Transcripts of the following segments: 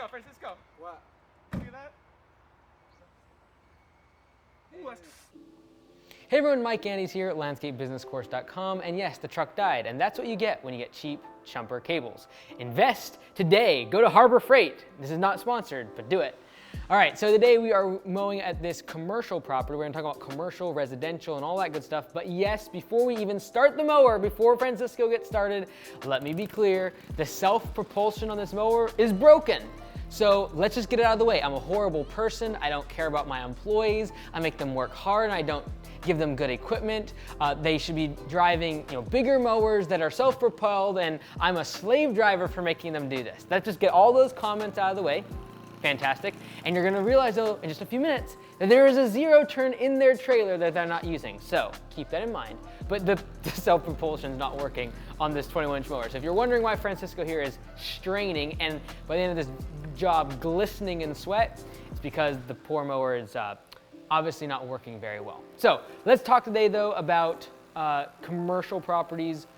Francisco. What? Look at that. Ooh, that's... Hey everyone, Mike Andes here at landscapebusinesscourse.com, and yes, the truck died, and that's what you get when you get cheap chumper cables. Invest today. Go to Harbor Freight. This is not sponsored, but do it. All right, so today we are mowing at this commercial property. We're gonna talk about commercial, residential, and all that good stuff. But yes, before we even start the mower, before Francisco gets started, let me be clear, the self-propulsion on this mower is broken. So let's just get it out of the way. I'm a horrible person. I don't care about my employees. I make them work hard, and I don't give them good equipment. They should be driving bigger mowers that are self-propelled, and I'm a slave driver for making them do this. Let's just get all those comments out of the way. Fantastic. And you're gonna realize though, in just a few minutes, that there is a zero turn in their trailer that they're not using. So keep that in mind. But the self-propulsion is not working on this 21-inch mower. So if you're wondering why Francisco here is straining and by the end of this job glistening in sweat, it's because the poor mower is obviously not working very well. So let's talk today though about commercial properties,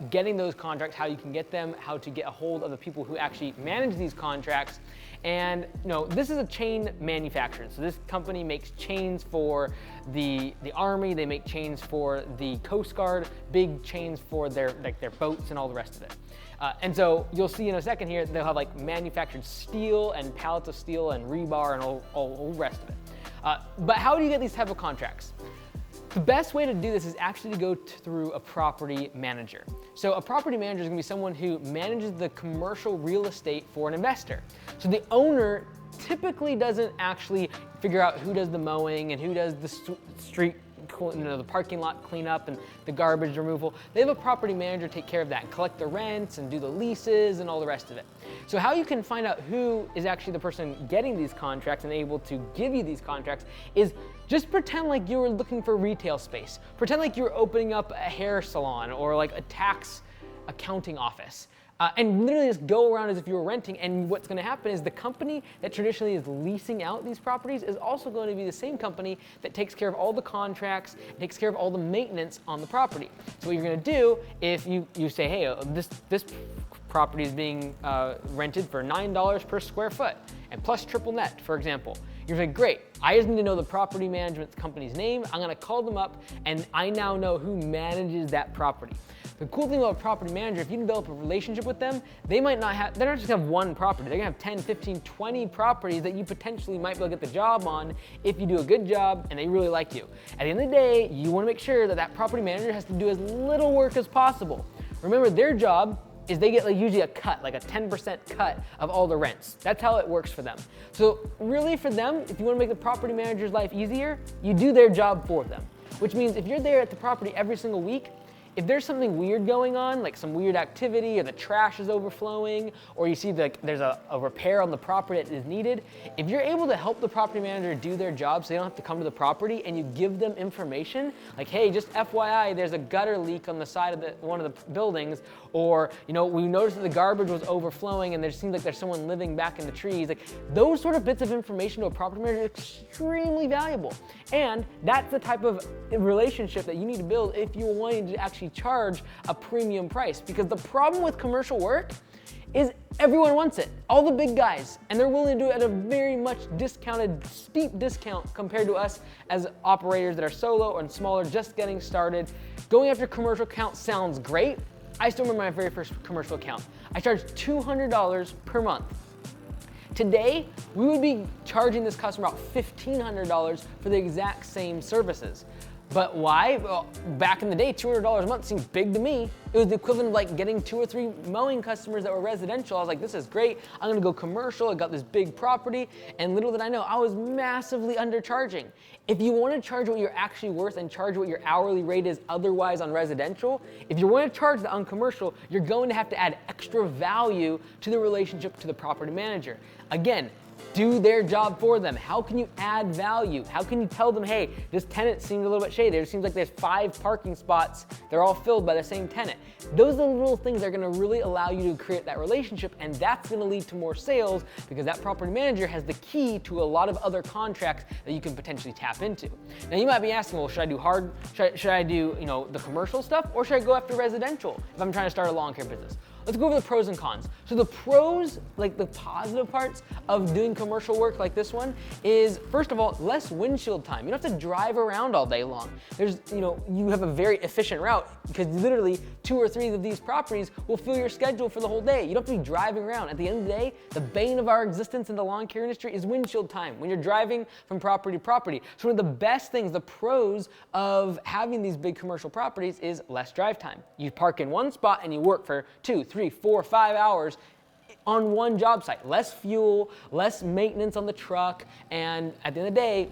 getting those contracts, how you can get them, how to get a hold of the people who actually manage these contracts. And this is a chain manufacturer. So this company makes chains for the Army, they make chains for the Coast Guard, big chains for their boats and all the rest of it. And so you'll see in a second here, they'll have like manufactured steel and pallets of steel and rebar and all the rest of it. But how do you get these type of contracts? The best way to do this is actually to go through a property manager. So a property manager is gonna be someone who manages the commercial real estate for an investor. So the owner typically doesn't actually figure out who does the mowing and who does the street, the parking lot cleanup and the garbage removal. They have a property manager take care of that and collect the rents and do the leases and all the rest of it. So how you can find out who is actually the person getting these contracts and able to give you these contracts is just pretend like you were looking for retail space. Pretend like you were opening up a hair salon or like a tax accounting office. And literally just go around as if you were renting, and what's gonna happen is the company that traditionally is leasing out these properties is also going to be the same company that takes care of all the contracts, takes care of all the maintenance on the property. So what you're gonna do if you say, hey, this property is being rented for $9 per square foot, and plus triple net, for example. You're like, great, I just need to know the property management company's name. I'm gonna call them up, and I now know who manages that property. The cool thing about a property manager, if you develop a relationship with them, they're not just gonna have one property. They're gonna have 10, 15, 20 properties that you potentially might be able to get the job on if you do a good job and they really like you. At the end of the day, you wanna make sure that that property manager has to do as little work as possible. Remember, their job is they get usually a cut, like a 10% cut of all the rents. That's how it works for them. So really for them, if you wanna make the property manager's life easier, you do their job for them. Which means if you're there at the property every single week, if there's something weird going on, like some weird activity or the trash is overflowing, or you see there's a repair on the property that is needed, if you're able to help the property manager do their job so they don't have to come to the property and you give them information, like, hey, just FYI, there's a gutter leak on the side of one of the buildings, or we noticed that the garbage was overflowing and there seems like there's someone living back in the trees. Like those sort of bits of information to a property manager is extremely valuable. And that's the type of relationship that you need to build if you're wanting to actually charge a premium price. Because the problem with commercial work is everyone wants it, all the big guys, and they're willing to do it at a very much discounted, steep discount compared to us as operators that are solo and smaller, just getting started. Going after commercial accounts sounds great. I still remember my very first commercial account. I charged $200 per month. Today, we would be charging this customer about $1,500 for the exact same services. But why? Well, back in the day, $200 a month seemed big to me. It was the equivalent of like getting 2 or 3 mowing customers that were residential. I was like, this is great. I'm gonna go commercial. I got this big property. And little did I know, I was massively undercharging. If you wanna charge what you're actually worth and charge what your hourly rate is otherwise on residential, if you wanna charge that on commercial, you're going to have to add extra value to the relationship to the property manager. Again, do their job for them. How can you add value? How can you tell them, hey, this tenant seems a little bit shady. It seems like there's 5 parking spots. They're all filled by the same tenant. Those are the little things that are gonna really allow you to create that relationship, and that's gonna lead to more sales because that property manager has the key to a lot of other contracts that you can potentially tap into. Now you might be asking, well, should I do the commercial stuff, or should I go after residential if I'm trying to start a lawn care business? let's go over the pros and cons. So the pros, like the positive parts of doing commercial work like this one is, first of all, less windshield time. You don't have to drive around all day long. You have a very efficient route because literally 2 or 3 of these properties will fill your schedule for the whole day. You don't have to be driving around. At the end of the day, the bane of our existence in the lawn care industry is windshield time when you're driving from property to property. So one of the best things, the pros of having these big commercial properties is less drive time. You park in one spot and you work for 2, 3, 4, 5 hours on one job site. Less fuel, less maintenance on the truck, and at the end of the day,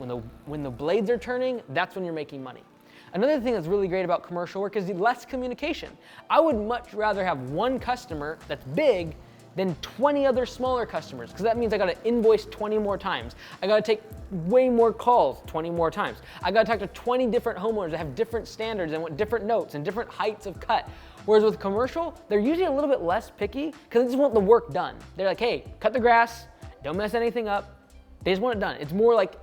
when the blades are turning, that's when you're making money. Another thing that's really great about commercial work is the less communication. I would much rather have one customer that's big than 20 other smaller customers, because that means I gotta invoice 20 more times. I gotta take way more calls 20 more times. I gotta talk to 20 different homeowners that have different standards and want different notes and different heights of cut. Whereas with commercial, they're usually a little bit less picky because they just want the work done. They're like, hey, cut the grass, don't mess anything up. They just want it done. It's more like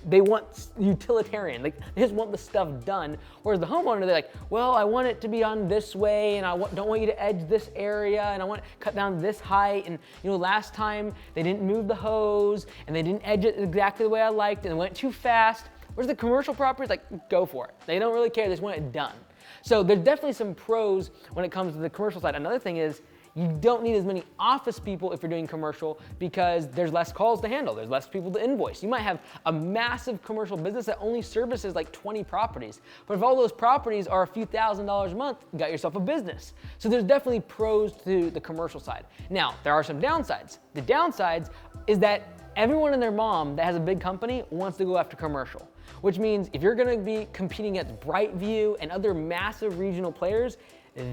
they want utilitarian, like they just want the stuff done. Whereas the homeowner, they're like, well, I want it to be on this way, and don't want you to edge this area, and I want to cut down this height, and last time they didn't move the hose, and they didn't edge it exactly the way I liked, and it went too fast. Whereas the commercial properties, like, go for it. They don't really care, they just want it done. So there's definitely some pros when it comes to the commercial side. Another thing is, you don't need as many office people if you're doing commercial because there's less calls to handle. There's less people to invoice. You might have a massive commercial business that only services like 20 properties. But if all those properties are a few $1,000s a month, you got yourself a business. So there's definitely pros to the commercial side. Now, there are some downsides. The downsides is that everyone and their mom that has a big company wants to go after commercial, which means if you're gonna be competing against Brightview and other massive regional players,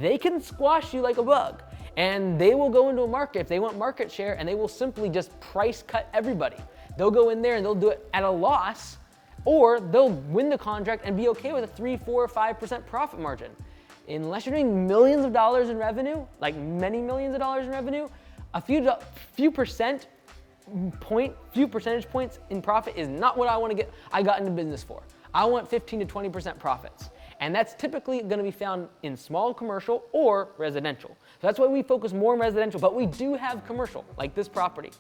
they can squash you like a bug. And they will go into a market if they want market share, and they will simply just price cut everybody. They'll go in there and they'll do it at a loss, or they'll win the contract and be okay with a 3, 4, 5% profit margin. Unless you're doing millions of dollars in revenue, like many millions of dollars in revenue, a few percentage points in profit is not what I got into business for. I want 15 to 20% profits. And that's typically gonna be found in small commercial or residential. So that's why we focus more on residential, but we do have commercial, like this property.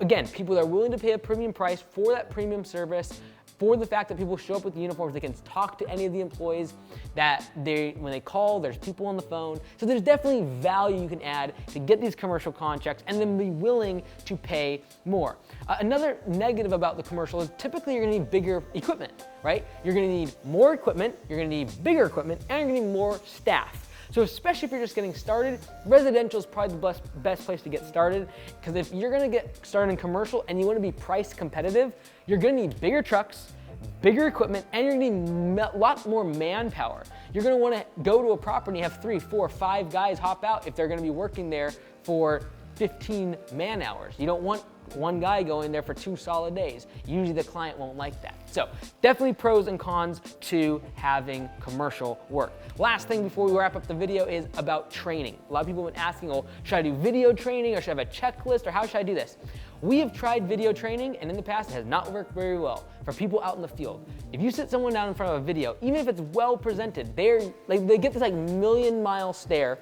Again, people that are willing to pay a premium price for that premium service, for the fact that people show up with uniforms, they can talk to any of the employees, that when they call, there's people on the phone. So there's definitely value you can add to get these commercial contracts and then be willing to pay more. Another negative about the commercial is typically you're gonna need bigger equipment, right? You're gonna need more equipment, you're gonna need bigger equipment, and you're gonna need more staff. So especially if you're just getting started, residential is probably the best place to get started, because if you're gonna get started in commercial and you wanna be price competitive, you're gonna need bigger trucks, bigger equipment, and you're gonna need a lot more manpower. You're gonna wanna go to a property and have 3, 4, 5 guys hop out if they're gonna be working there for 15 man hours. You don't want one guy going there for 2 solid days. Usually the client won't like that. So definitely pros and cons to having commercial work. Last thing before we wrap up the video is about training. A lot of people have been asking, well, should I do video training, or should I have a checklist, or how should I do this? We have tried video training, and in the past it has not worked very well for people out in the field. If you sit someone down in front of a video, even if it's well presented, they get this like million-mile stare.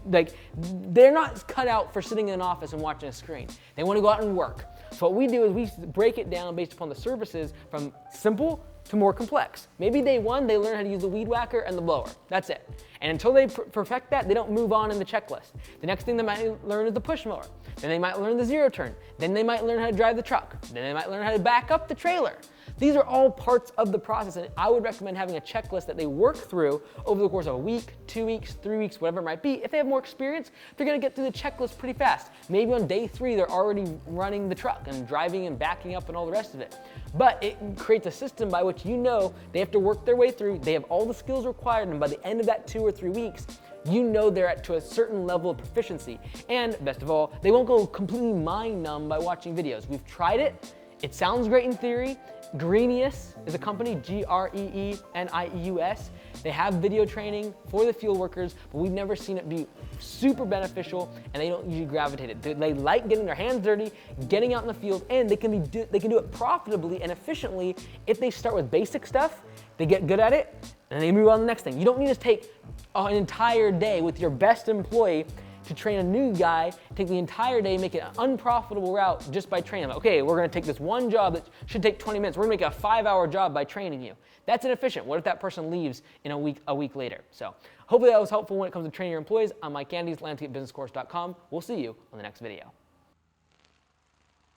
Like, they're not cut out for sitting in an office and watching a screen. They want to go out and work. So what we do is we break it down based upon the services from simple to more complex. Maybe day 1, they learn how to use the weed whacker and the blower. That's it. And until they perfect that, they don't move on in the checklist. The next thing they might learn is the push mower. Then they might learn the zero turn. Then they might learn how to drive the truck. Then they might learn how to back up the trailer. These are all parts of the process, and I would recommend having a checklist that they work through over the course of a week, 2 weeks, 3 weeks, whatever it might be. If they have more experience, they're gonna get through the checklist pretty fast. Maybe on day 3, they're already running the truck and driving and backing up and all the rest of it. But it creates a system by which they have to work their way through, they have all the skills required, and by the end of that 2 or 3 weeks, they're to a certain level of proficiency. And best of all, they won't go completely mind numb by watching videos. We've tried it. It sounds great in theory. Greenius is a company, Greenius. They have video training for the field workers, but we've never seen it be super beneficial, and they don't usually gravitate it. They like getting their hands dirty, getting out in the field, and they can do it profitably and efficiently if they start with basic stuff, they get good at it, and they move on to the next thing. You don't need to take an entire day with your best employee to train a new guy, take the entire day, make it an unprofitable route just by training them. Okay, we're gonna take this one job that should take 20 minutes. We're gonna make a 5-hour job by training you. That's inefficient. What if that person leaves in a week later? So hopefully that was helpful when it comes to training your employees. I'm Mike Andes, landscapebusinesscourse.com. We'll see you on the next video.